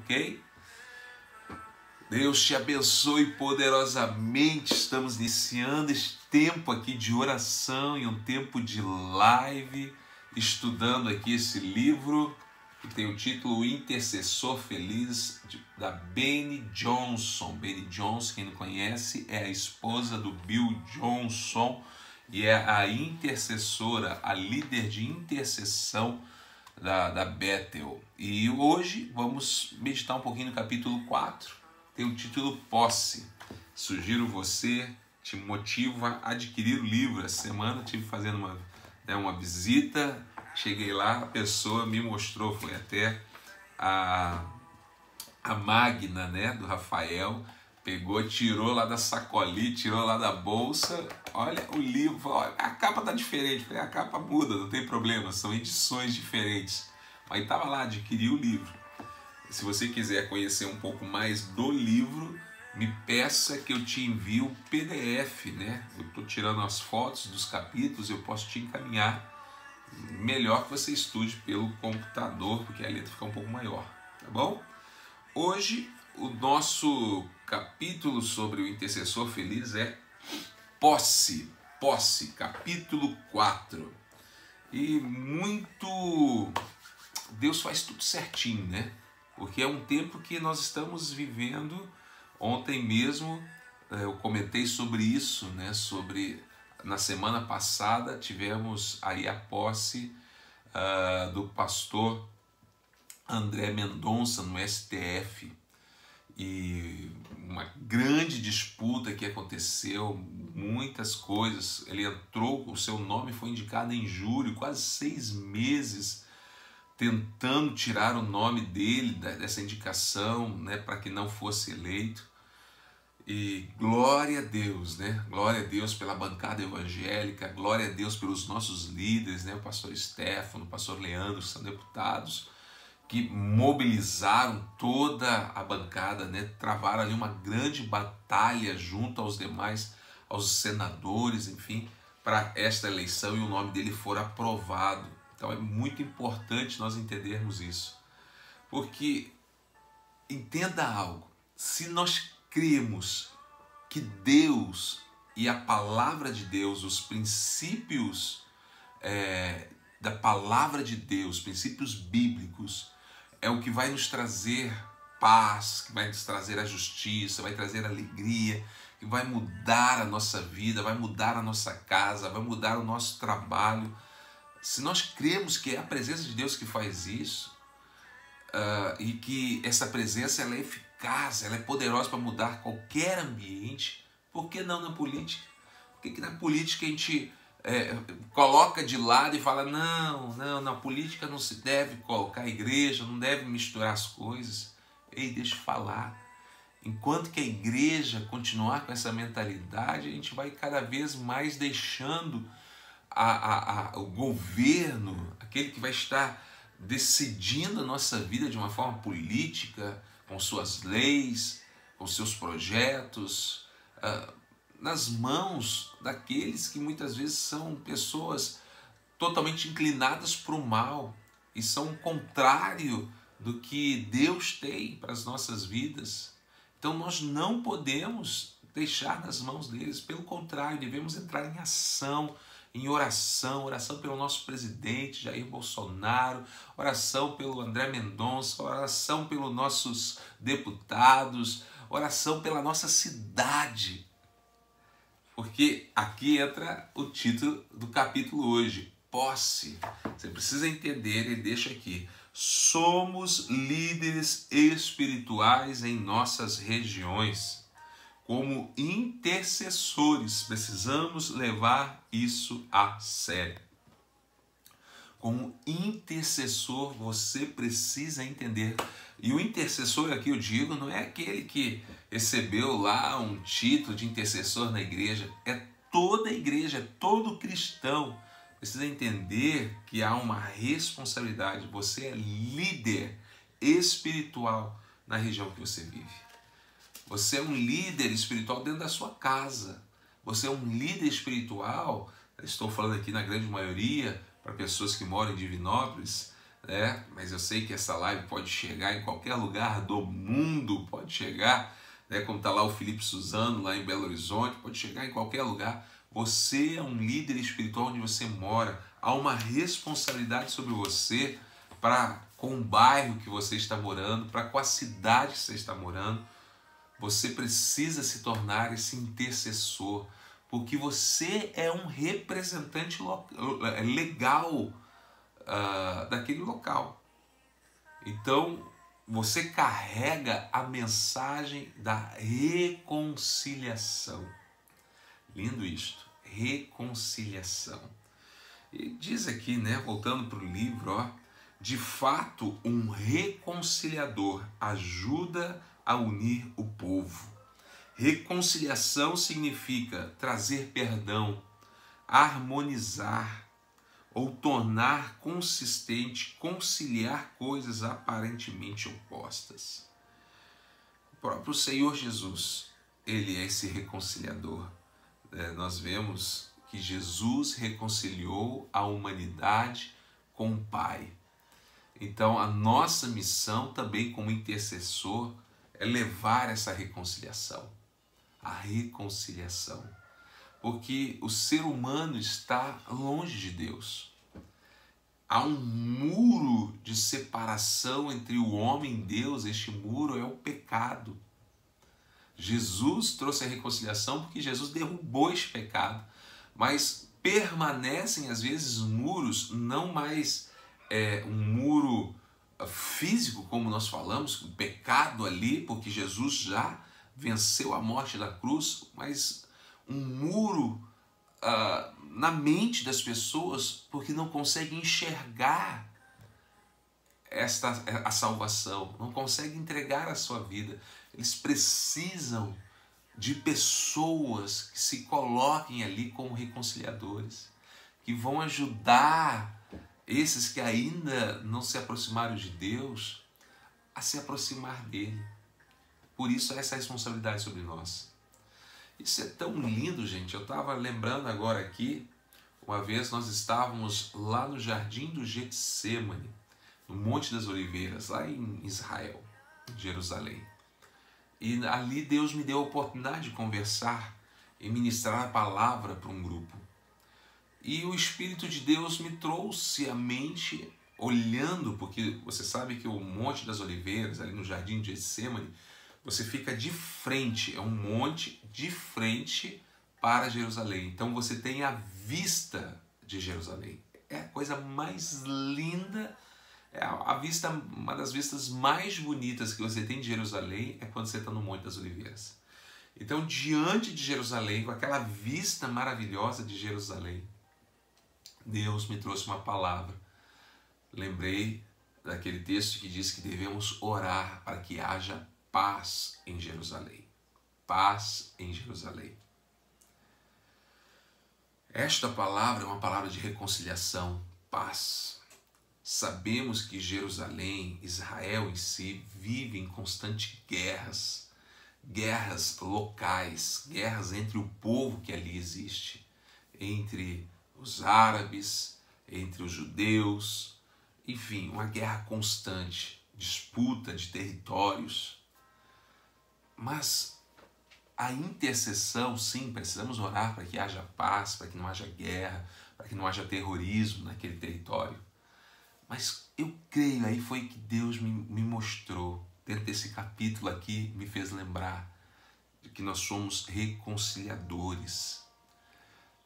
ok? Deus te abençoe poderosamente. Estamos iniciando este tempo aqui de oração e um tempo de live, estudando aqui esse livro que tem o título O Intercessor Feliz, da Beni Johnson. Beni Johnson, quem não conhece, é a esposa do Bill Johnson e é a intercessora, a líder de intercessão da Bethel. E hoje vamos meditar um pouquinho no capítulo 4. Tem o título Posse. Sugiro você, te motivo a adquirir o livro. Essa semana estive fazendo uma visita, cheguei lá, a pessoa me mostrou, foi até a Magna, né, do Rafael, pegou, tirou lá da sacolinha, tirou lá da bolsa, olha o livro, olha, a capa tá diferente, a capa muda, não tem problema, são edições diferentes. Mas estava lá, adquiri o livro. Se você quiser conhecer um pouco mais do livro, me peça que eu te envie o PDF, né? Eu estou tirando as fotos dos capítulos, eu posso te encaminhar. Melhor que você estude pelo computador, porque a letra fica um pouco maior, tá bom? Hoje, o nosso capítulo sobre o intercessor feliz é Posse, capítulo 4. E Deus faz tudo certinho, né? Porque é um tempo que nós estamos vivendo. Ontem mesmo eu comentei sobre isso, né? Na semana passada tivemos aí a posse do pastor André Mendonça no STF, e uma grande disputa que aconteceu, muitas coisas. Ele entrou, o seu nome foi indicado em júri, quase 6 meses tentando tirar o nome dele dessa indicação, né, para que não fosse eleito. E glória a Deus, né? Glória a Deus pela bancada evangélica, glória a Deus pelos nossos líderes, né? O pastor Stefano, o pastor Leandro, que são deputados, que mobilizaram toda a bancada, né? Travaram ali uma grande batalha junto aos demais, aos senadores, enfim, para esta eleição, e o nome dele for aprovado. Então é muito importante nós entendermos isso, porque entenda algo: se nós cremos que Deus e a palavra de Deus, os princípios da palavra de Deus, princípios bíblicos, é o que vai nos trazer paz, que vai nos trazer a justiça, vai trazer alegria, que vai mudar a nossa vida, vai mudar a nossa casa, vai mudar o nosso trabalho. Se nós cremos que é a presença de Deus que faz isso, e que essa presença ela é eficaz, ela é poderosa para mudar qualquer ambiente, por que não na política? Por que na política a gente coloca de lado e fala, não, na política não se deve colocar a igreja, não deve misturar as coisas? Ei, deixa eu falar. Enquanto que a igreja continuar com essa mentalidade, a gente vai cada vez mais deixando o governo, aquele que vai estar decidindo a nossa vida de uma forma política, com suas leis, com seus projetos, nas mãos daqueles que muitas vezes são pessoas totalmente inclinadas para o mal e são o contrário do que Deus tem para as nossas vidas. Então nós não podemos deixar nas mãos deles, pelo contrário, devemos entrar em ação, em oração pelo nosso presidente Jair Bolsonaro, oração pelo André Mendonça, oração pelos nossos deputados, oração pela nossa cidade. Porque aqui entra o título do capítulo hoje, Posse. Você precisa entender, ele deixa aqui: somos líderes espirituais em nossas regiões. Como intercessores, precisamos levar isso a sério. Como intercessor, você precisa entender. E o intercessor aqui, eu digo, não é aquele que recebeu lá um título de intercessor na igreja. É toda a igreja, é todo cristão. Precisa entender que há uma responsabilidade. Você é líder espiritual na região que você vive. Você é um líder espiritual dentro da sua casa. Você é um líder espiritual, estou falando aqui na grande maioria, para pessoas que moram em Divinópolis, né? Mas eu sei que essa live pode chegar em qualquer lugar do mundo, pode chegar, né? Como está lá o Felipe Suzano, lá em Belo Horizonte, pode chegar em qualquer lugar. Você é um líder espiritual onde você mora, há uma responsabilidade sobre você com o bairro que você está morando, para com a cidade que você está morando. Você precisa se tornar esse intercessor, porque você é um representante legal daquele local. Então, você carrega a mensagem da reconciliação. Lindo isto, reconciliação. E diz aqui, né, voltando para o livro, ó, de fato, um reconciliador ajuda a unir o povo. Reconciliação significa trazer perdão, harmonizar ou tornar consistente, conciliar coisas aparentemente opostas. O próprio Senhor Jesus, ele é esse reconciliador. Nós vemos que Jesus reconciliou a humanidade com o Pai. Então, a nossa missão também como intercessor é levar essa reconciliação. A reconciliação. Porque o ser humano está longe de Deus. Há um muro de separação entre o homem e Deus. Este muro é o pecado. Jesus trouxe a reconciliação porque Jesus derrubou esse pecado. Mas permanecem às vezes muros, não mais um muro físico, como nós falamos, o pecado ali, porque Jesus já venceu a morte da cruz, mas um muro na mente das pessoas, porque não conseguem enxergar a salvação, não conseguem entregar a sua vida. Eles precisam de pessoas que se coloquem ali como reconciliadores, que vão ajudar esses que ainda não se aproximaram de Deus a se aproximar dele. Por isso essa responsabilidade sobre nós. Isso é tão lindo, gente. Eu estava lembrando agora aqui, uma vez nós estávamos lá no Jardim do Getsêmani, no Monte das Oliveiras, lá em Israel, em Jerusalém. E ali Deus me deu a oportunidade de conversar e ministrar a palavra para um grupo. E o Espírito de Deus me trouxe à mente, olhando, porque você sabe que o Monte das Oliveiras, ali no Jardim de Getsêmani, você fica de frente, é um monte de frente para Jerusalém. Então você tem a vista de Jerusalém. É a coisa mais linda, é a vista, uma das vistas mais bonitas que você tem de Jerusalém é quando você está no Monte das Oliveiras. Então, diante de Jerusalém, com aquela vista maravilhosa de Jerusalém, Deus me trouxe uma palavra. Lembrei daquele texto que diz que devemos orar para que haja paz em Jerusalém. Paz em Jerusalém. Esta palavra é uma palavra de reconciliação, paz. Sabemos que Jerusalém, Israel em si, vive em constantes guerras. Guerras locais, guerras entre o povo que ali existe. Entre os árabes, entre os judeus, enfim, uma guerra constante, disputa de territórios. Mas a intercessão, sim, precisamos orar para que haja paz, para que não haja guerra, para que não haja terrorismo naquele território. Mas eu creio, aí foi que Deus me mostrou, dentro desse capítulo aqui, me fez lembrar de que nós somos reconciliadores.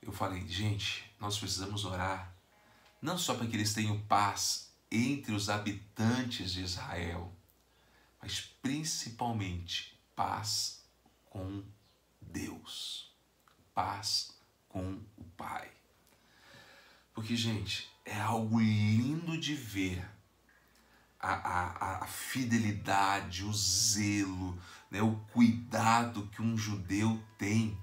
Eu falei, gente, nós precisamos orar, não só para que eles tenham paz entre os habitantes de Israel, mas principalmente paz com Deus, paz com o Pai. Porque, gente, é algo lindo de ver a fidelidade, o zelo, né, o cuidado que um judeu tem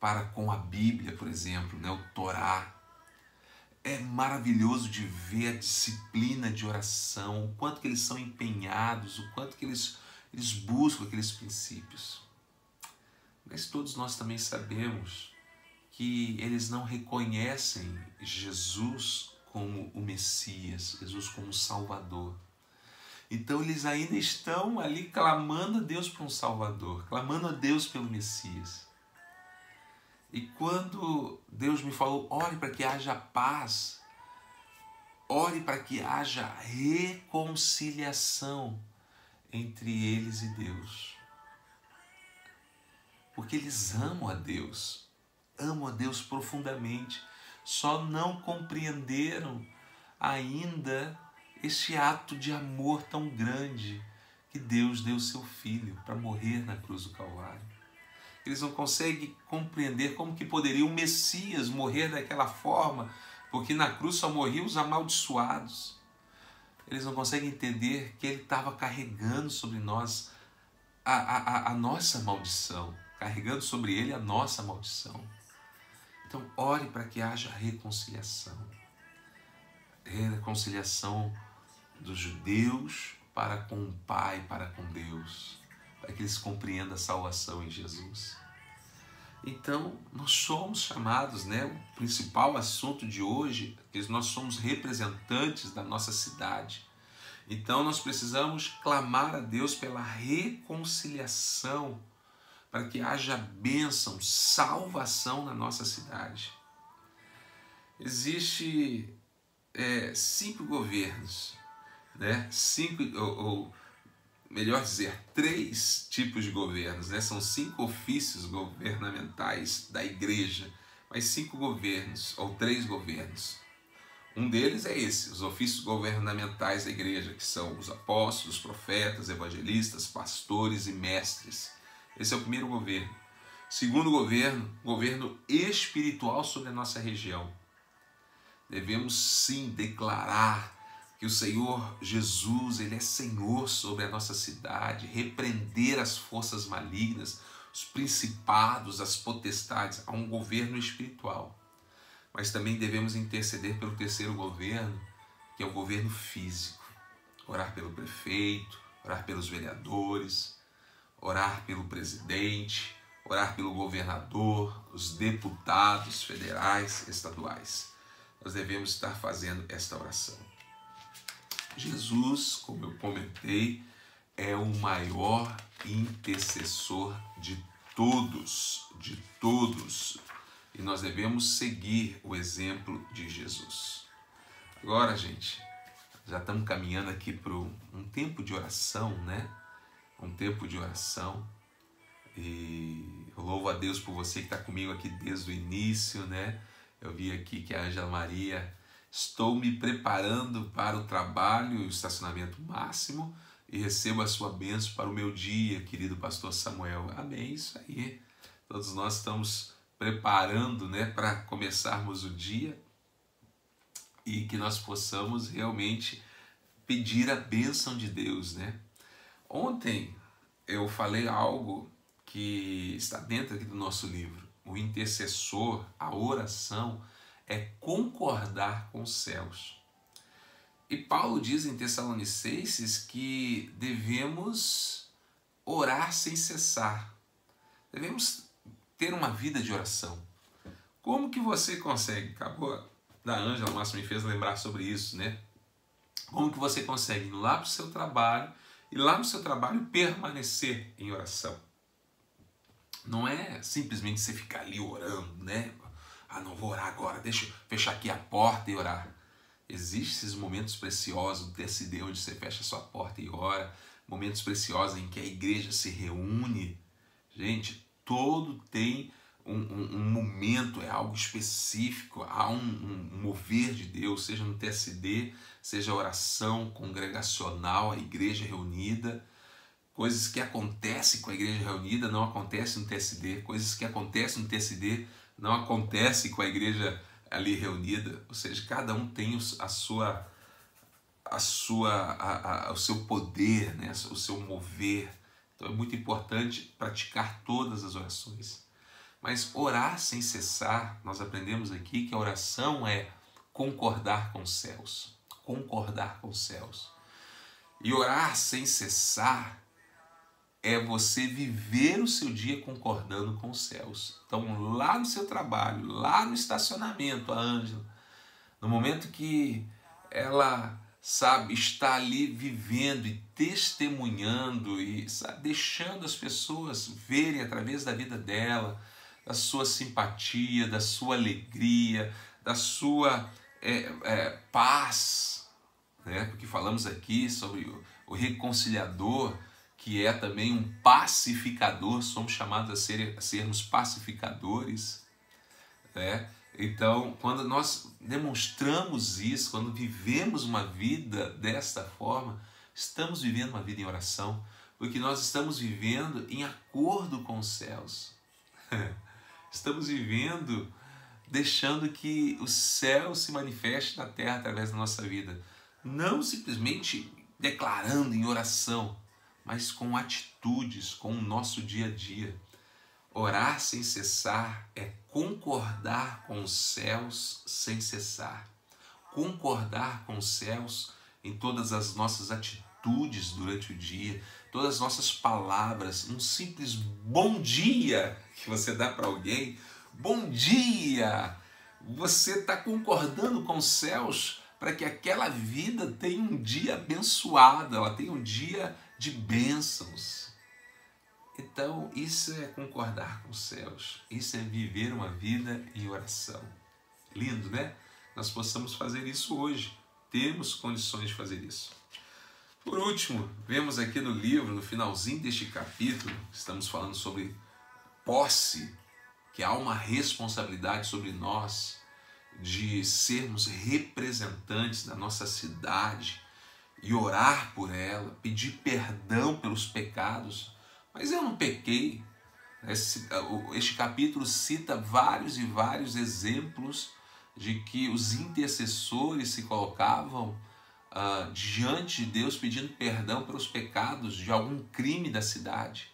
para com a Bíblia, por exemplo, né, o Torá. É maravilhoso de ver a disciplina de oração, o quanto que eles são empenhados, o quanto que eles buscam aqueles princípios. Mas todos nós também sabemos que eles não reconhecem Jesus como o Messias, Jesus como o Salvador. Então eles ainda estão ali clamando a Deus por um Salvador, clamando a Deus pelo Messias. E quando Deus me falou, ore para que haja paz, ore para que haja reconciliação entre eles e Deus. Porque eles amam a Deus profundamente, só não compreenderam ainda este ato de amor tão grande que Deus deu seu Filho para morrer na cruz do Calvário. Eles não conseguem compreender como que poderia um Messias morrer daquela forma, porque na cruz só morriam os amaldiçoados. Eles não conseguem entender que ele estava carregando sobre nós a nossa maldição, carregando sobre ele a nossa maldição. Então, ore para que haja reconciliação. Reconciliação dos judeus para com o Pai, para com Deus, para que eles compreendam a salvação em Jesus. Então, nós somos chamados, o principal assunto de hoje é que nós somos representantes da nossa cidade. Então, nós precisamos clamar a Deus pela reconciliação, para que haja bênção, salvação na nossa cidade. Existem 5 governos, melhor dizer, 3 tipos de governos, São 5 ofícios governamentais da igreja, mas 5 governos, ou 3 governos. Um deles é esse, os ofícios governamentais da igreja, que são os apóstolos, profetas, evangelistas, pastores e mestres. Esse é o primeiro governo. Segundo governo espiritual sobre a nossa região. Devemos sim declarar que o Senhor Jesus, Ele é Senhor sobre a nossa cidade, repreender as forças malignas, os principados, as potestades. Há um governo espiritual. Mas também devemos interceder pelo terceiro governo, que é o governo físico. Orar pelo prefeito, orar pelos vereadores, orar pelo presidente, orar pelo governador, os deputados federais, estaduais. Nós devemos estar fazendo esta oração. Jesus, como eu comentei, é o maior intercessor de todos, e nós devemos seguir o exemplo de Jesus. Agora, gente, já estamos caminhando aqui para um tempo de oração, Um tempo de oração. E eu louvo a Deus por você que está comigo aqui desde o início, Eu vi aqui que a Ângela Maria, estou me preparando para o trabalho e o estacionamento máximo e recebo a sua bênção para o meu dia, querido pastor Samuel. Amém, isso aí. Todos nós estamos preparando, para começarmos o dia e que nós possamos realmente pedir a bênção de Deus, Ontem eu falei algo que está dentro aqui do nosso livro. O intercessor, a oração, é concordar com os céus. E Paulo diz em Tessalonicenses que devemos orar sem cessar. Devemos ter uma vida de oração. Como que você consegue? Acabou da Ângela, o Márcio me fez lembrar sobre isso, Como que você consegue ir lá para o seu trabalho e lá no seu trabalho permanecer em oração? Não é simplesmente você ficar ali orando, não vou orar agora, deixa eu fechar aqui a porta e orar. Existem esses momentos preciosos do TSD, onde você fecha a sua porta e ora, momentos preciosos em que a igreja se reúne. Gente, todo tem um momento, é algo específico, há um mover de Deus, seja no TSD, seja a oração congregacional, a igreja reunida. Coisas que acontecem com a igreja reunida não acontecem no TSD, coisas que acontecem no TSD não acontecem com a igreja ali reunida. Ou seja, cada um tem o seu poder, o seu mover. Então é muito importante praticar todas as orações. Mas orar sem cessar, nós aprendemos aqui que a oração é concordar com os céus. Concordar com os céus. E orar sem cessar é você viver o seu dia concordando com os céus. Então, lá no seu trabalho, lá no estacionamento, a Ângela, no momento que ela, sabe, está ali vivendo e testemunhando e, sabe, deixando as pessoas verem através da vida dela, da sua simpatia, da sua alegria, da sua paz, né? Porque falamos aqui sobre o reconciliador, que é também um pacificador, somos chamados a sermos pacificadores, né? Então, quando nós demonstramos isso, quando vivemos uma vida desta forma, estamos vivendo uma vida em oração, porque nós estamos vivendo em acordo com os céus. Estamos vivendo deixando que o céu se manifeste na terra através da nossa vida. Não simplesmente declarando em oração, mas com atitudes, com o nosso dia a dia. Orar sem cessar é concordar com os céus sem cessar. Concordar com os céus em todas as nossas atitudes durante o dia, todas as nossas palavras, um simples bom dia que você dá para alguém, bom dia! Você está concordando com os céus para que aquela vida tenha um dia abençoado, ela tenha um dia de bênçãos. Então, isso é concordar com os céus, isso é viver uma vida em oração. Lindo, né? Nós possamos fazer isso hoje, temos condições de fazer isso. Por último, vemos aqui no livro, no finalzinho deste capítulo, estamos falando sobre posse, que há uma responsabilidade sobre nós de sermos representantes da nossa cidade e orar por ela, pedir perdão pelos pecados. Mas eu não pequei. Este capítulo cita vários e vários exemplos de que os intercessores se colocavam diante de Deus pedindo perdão pelos pecados de algum crime da cidade.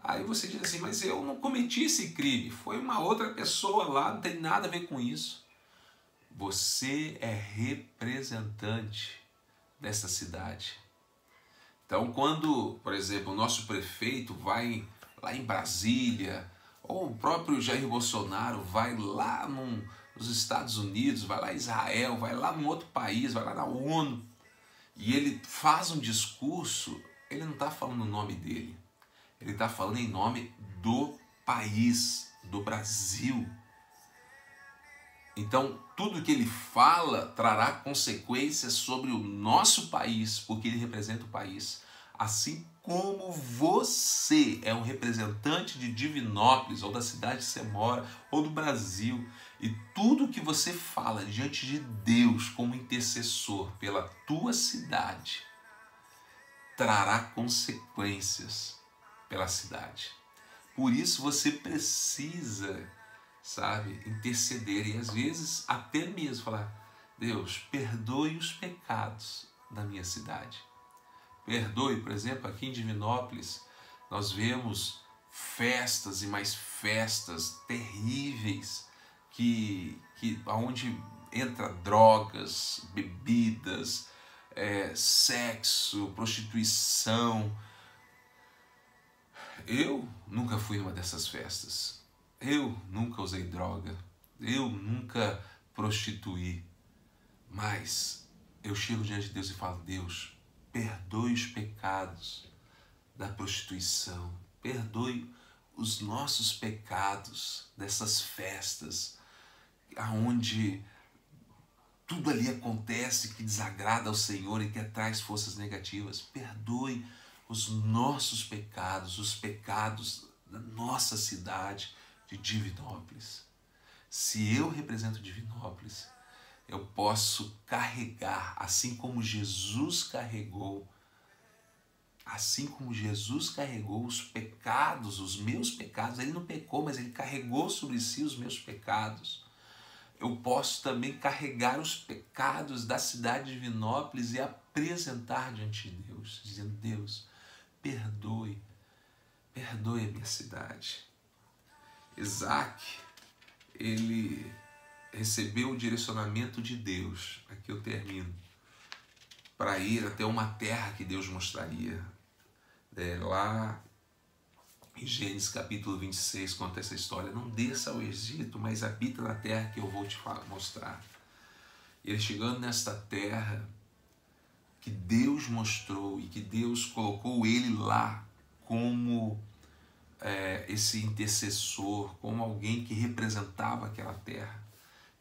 Aí você diz assim, mas eu não cometi esse crime, foi uma outra pessoa lá, não tem nada a ver com isso. Você é representante dessa cidade. Então, quando, por exemplo, o nosso prefeito vai lá em Brasília, ou o próprio Jair Bolsonaro vai lá nos Estados Unidos, vai lá em Israel, vai lá num outro país, vai lá na ONU, e ele faz um discurso, ele não está falando o nome dele, ele está falando em nome do país, do Brasil. Então, tudo que ele fala trará consequências sobre o nosso país, porque ele representa o país. Assim como você é um representante de Divinópolis, ou da cidade que você mora, ou do Brasil, e tudo que você fala diante de Deus como intercessor pela tua cidade, trará consequências pela cidade. Por isso você precisa, sabe, interceder e às vezes até mesmo falar, Deus, perdoe os pecados da minha cidade. Perdoe, por exemplo, aqui em Divinópolis, nós vemos festas e mais festas terríveis, onde entra drogas, bebidas, sexo, prostituição. Eu nunca fui numa dessas festas. Eu nunca usei droga, eu nunca prostituí, mas eu chego diante de Deus e falo, Deus, perdoe os pecados da prostituição, perdoe os nossos pecados dessas festas, onde tudo ali acontece que desagrada ao Senhor e que traz forças negativas. Perdoe os nossos pecados, os pecados da nossa cidade, de Divinópolis. Se eu represento Divinópolis, eu posso carregar, assim como Jesus carregou os pecados, os meus pecados. Ele não pecou, mas ele carregou sobre si os meus pecados. Eu posso também carregar os pecados da cidade de Divinópolis e apresentar diante de Deus, dizendo, Deus, perdoe a minha cidade. Isaac, ele recebeu o direcionamento de Deus, aqui eu termino, para ir até uma terra que Deus mostraria. Lá em Gênesis capítulo 26 conta essa história, não desça ao Egito, mas habita na terra que eu vou te mostrar. E ele chegando nesta terra que Deus mostrou e que Deus colocou ele lá como esse intercessor, como alguém que representava aquela terra.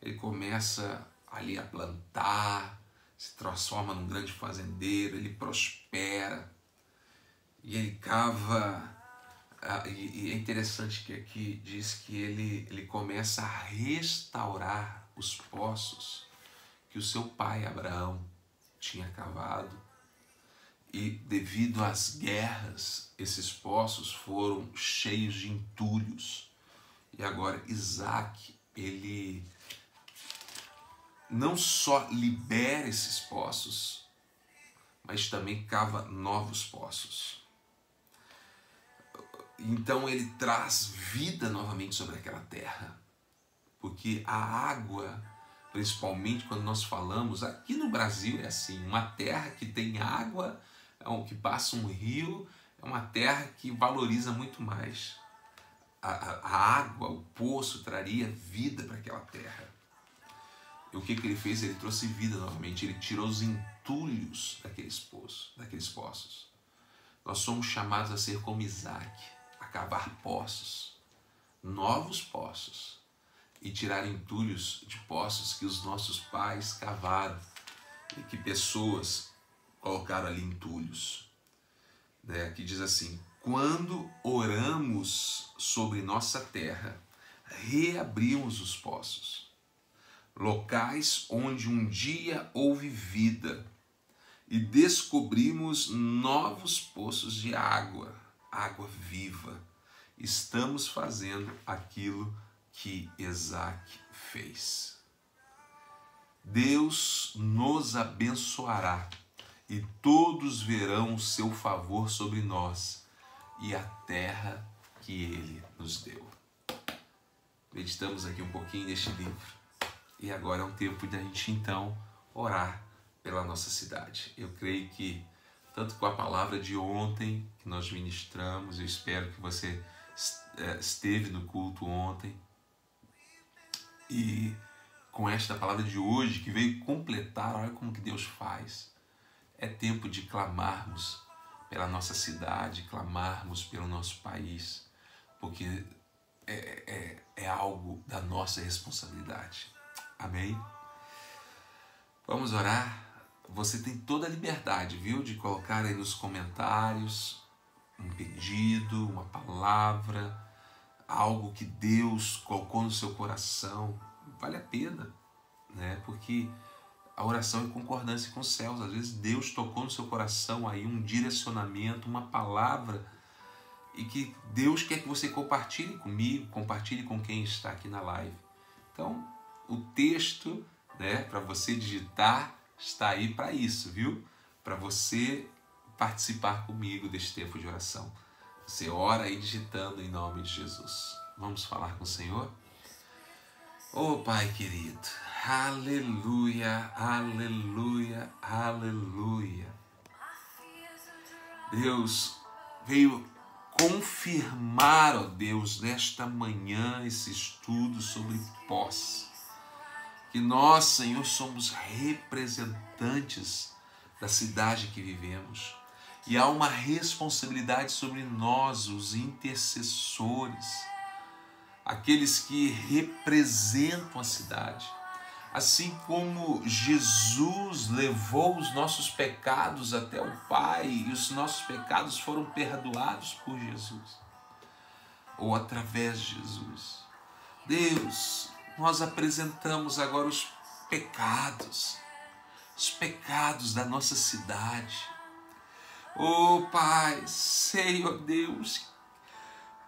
Ele começa ali a plantar, se transforma num grande fazendeiro, ele prospera e ele cava. E é interessante que aqui diz que ele começa a restaurar os poços que o seu pai Abraão tinha cavado. E devido às guerras, esses poços foram cheios de entulhos. E agora Isaac, ele não só libera esses poços, mas também cava novos poços. Então ele traz vida novamente sobre aquela terra. Porque a água, principalmente quando nós falamos, aqui no Brasil é assim, uma terra que tem água, que passa um rio, é uma terra que valoriza muito mais. A água, o poço, traria vida para aquela terra. E o que ele fez? Ele trouxe vida novamente, ele tirou os entulhos daqueles poços. Nós somos chamados a ser como Isaac, a cavar poços, novos poços, e tirar entulhos de poços que os nossos pais cavaram e que pessoas colocaram ali entulhos. Aqui diz assim: quando oramos sobre nossa terra, reabrimos os poços, locais onde um dia houve vida, e descobrimos novos poços de água, água viva. Estamos fazendo aquilo que Isaac fez. Deus nos abençoará e todos verão o seu favor sobre nós e a terra que ele nos deu. Meditamos aqui um pouquinho neste livro e agora é um tempo de a gente então orar pela nossa cidade. Eu creio que tanto com a palavra de ontem que nós ministramos, eu espero que você esteve no culto ontem, e com esta palavra de hoje que veio completar, olha como que Deus faz. É tempo de clamarmos pela nossa cidade, clamarmos pelo nosso país, porque é algo da nossa responsabilidade. Amém? Vamos orar. Você tem toda a liberdade, viu, de colocar aí nos comentários um pedido, uma palavra, algo que Deus colocou no seu coração. Vale a pena, né? Porque a oração é em concordância com os céus. Às vezes Deus tocou no seu coração aí um direcionamento, uma palavra, e que Deus quer que você compartilhe comigo, compartilhe com quem está aqui na live. Então, o texto, né, para você digitar, está aí para isso, viu? Para você participar comigo deste tempo de oração. Você ora aí digitando em nome de Jesus. Vamos falar com o Senhor? Oh, Pai querido, aleluia, aleluia, aleluia. Deus veio confirmar, ó Deus, nesta manhã esse estudo sobre posse. Que nós, Senhor, somos representantes da cidade que vivemos. E há uma responsabilidade sobre nós, os intercessores, aqueles que representam a cidade. Assim como Jesus levou os nossos pecados até o Pai e os nossos pecados foram perdoados por Jesus, ou através de Jesus. Deus, nós apresentamos agora os pecados da nossa cidade. Oh Pai, sei, ó Deus,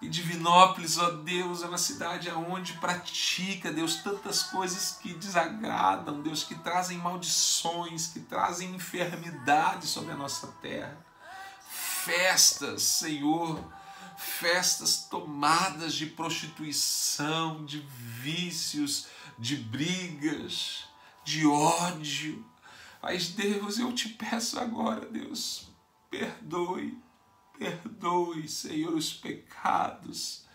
e Divinópolis, ó Deus, é uma cidade onde pratica, Deus, tantas coisas que desagradam, Deus, que trazem maldições, que trazem enfermidade sobre a nossa terra. Festas, Senhor, festas tomadas de prostituição, de vícios, de brigas, de ódio. Mas Deus, eu te peço agora, Deus, perdoe, Senhor, os pecados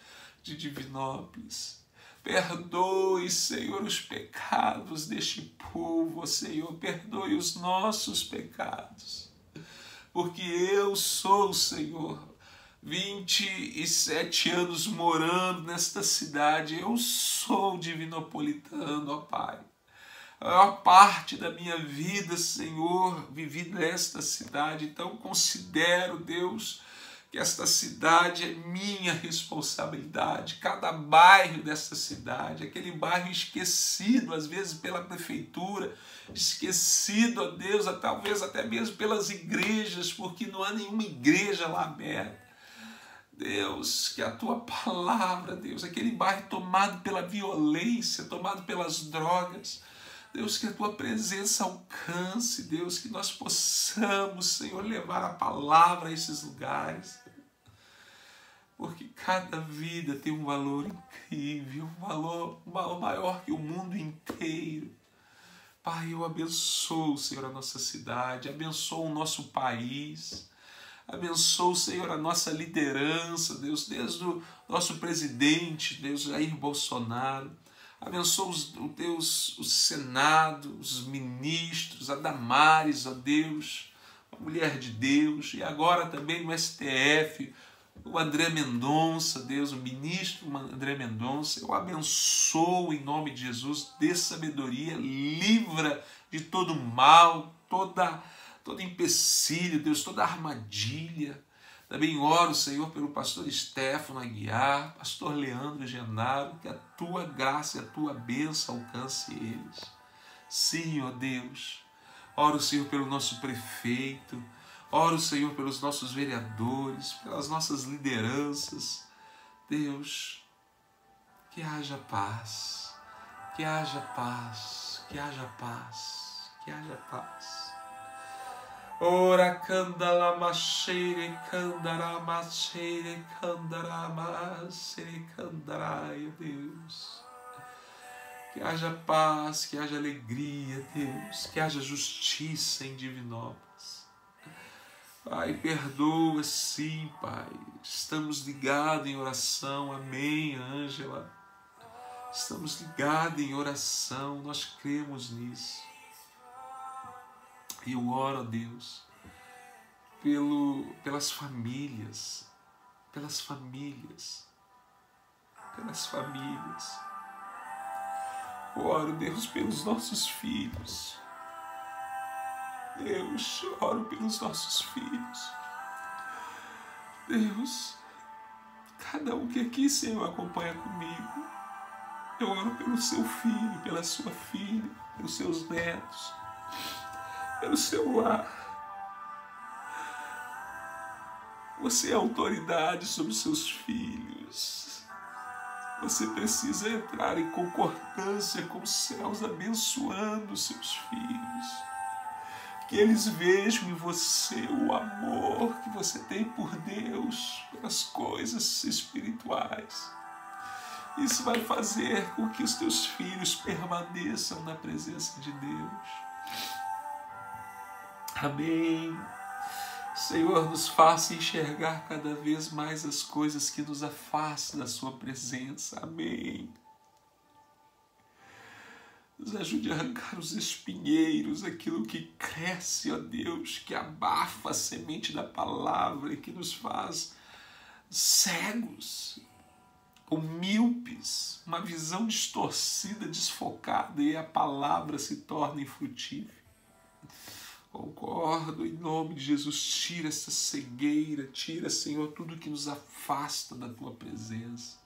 de Divinópolis. Perdoe, Senhor, os pecados deste povo, Senhor. Perdoe os nossos pecados. Porque eu sou, Senhor, 27 anos morando nesta cidade. Eu sou divinopolitano, ó Pai. A maior parte da minha vida, Senhor, vivi nesta cidade. Então considero, Deus, que esta cidade é minha responsabilidade. Cada bairro desta cidade, aquele bairro esquecido, às vezes pela prefeitura, esquecido, ó Deus, talvez até mesmo pelas igrejas, porque não há nenhuma igreja lá aberta. Deus, que a tua palavra, Deus, aquele bairro tomado pela violência, tomado pelas drogas, Deus, que a tua presença alcance, Deus, que nós possamos, Senhor, levar a palavra a esses lugares, porque cada vida tem um valor incrível, um valor maior que o mundo inteiro. Pai, eu abençoo, Senhor, a nossa cidade, abençoo o nosso país, abençoo, Senhor, a nossa liderança, Deus, desde o nosso presidente, Deus, Jair Bolsonaro. Abençoa o Senado, os ministros, a Damares, ó Deus, a mulher de Deus, e agora também no STF, o André Mendonça, Deus, o ministro André Mendonça. Eu abençoo em nome de Jesus, dê sabedoria, livra de todo mal, todo empecilho, Deus, toda armadilha. Também oro, Senhor, pelo pastor Stefano Aguiar, pastor Leandro Genaro, que a tua graça e a tua bênção alcance eles. Sim, ó Deus. Oro, Senhor, pelo nosso prefeito. Oro, Senhor, pelos nossos vereadores, pelas nossas lideranças. Deus, que haja paz, que haja paz, que haja paz, que haja paz. Ora candala machere candara machere candara machere candarai, Deus. Que haja paz, que haja alegria, Deus, que haja justiça em Divinópolis. Pai, perdoa, sim, Pai. Estamos ligados em oração, amém, Ângela. Estamos ligados em oração, nós cremos nisso. E eu oro a Deus pelas famílias, pelas famílias. Eu oro, Deus, pelos nossos filhos. Deus, eu oro pelos nossos filhos. Deus, cada um que aqui, Senhor, acompanha comigo, eu oro pelo seu filho, pela sua filha, pelos seus netos, pelo seu lar. Você é autoridade sobre os seus filhos. Você precisa entrar em concordância com os céus, abençoando os seus filhos. Que eles vejam em você o amor que você tem por Deus, pelas coisas espirituais. Isso vai fazer com que os teus filhos permaneçam na presença de Deus. Amém. Senhor, nos faça enxergar cada vez mais as coisas que nos afastam da sua presença. Amém. Nos ajude a arrancar os espinheiros, aquilo que cresce, ó Deus, que abafa a semente da palavra e que nos faz cegos, ou míopes, uma visão distorcida, desfocada, e a palavra se torna infrutífera. Concordo, em nome de Jesus, tira essa cegueira, tira, Senhor, tudo que nos afasta da Tua presença.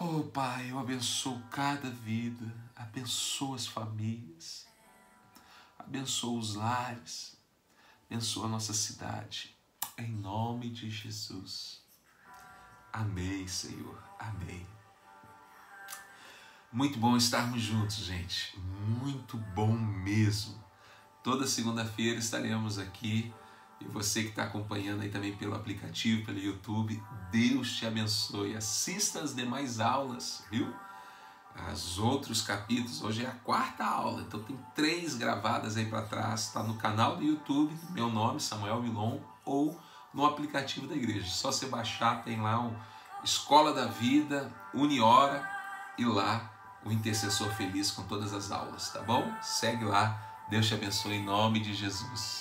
Oh, Pai, eu abençoo cada vida, abençoo as famílias, abençoo os lares, abençoo a nossa cidade, em nome de Jesus. Amém, Senhor, amém. Muito bom estarmos juntos, gente, muito bom mesmo. Toda segunda-feira estaremos aqui, e você que está acompanhando aí também pelo aplicativo, pelo YouTube, Deus te abençoe. Assista as demais aulas, viu? Os outros capítulos, hoje é a 4ª aula, então tem 3 gravadas aí para trás, está no canal do YouTube, meu nome, Samuel Milon, ou no aplicativo da igreja. Só você baixar, tem lá Escola da Vida, Uniora, e lá o Intercessor Feliz com todas as aulas, tá bom? Segue lá, Deus te abençoe em nome de Jesus.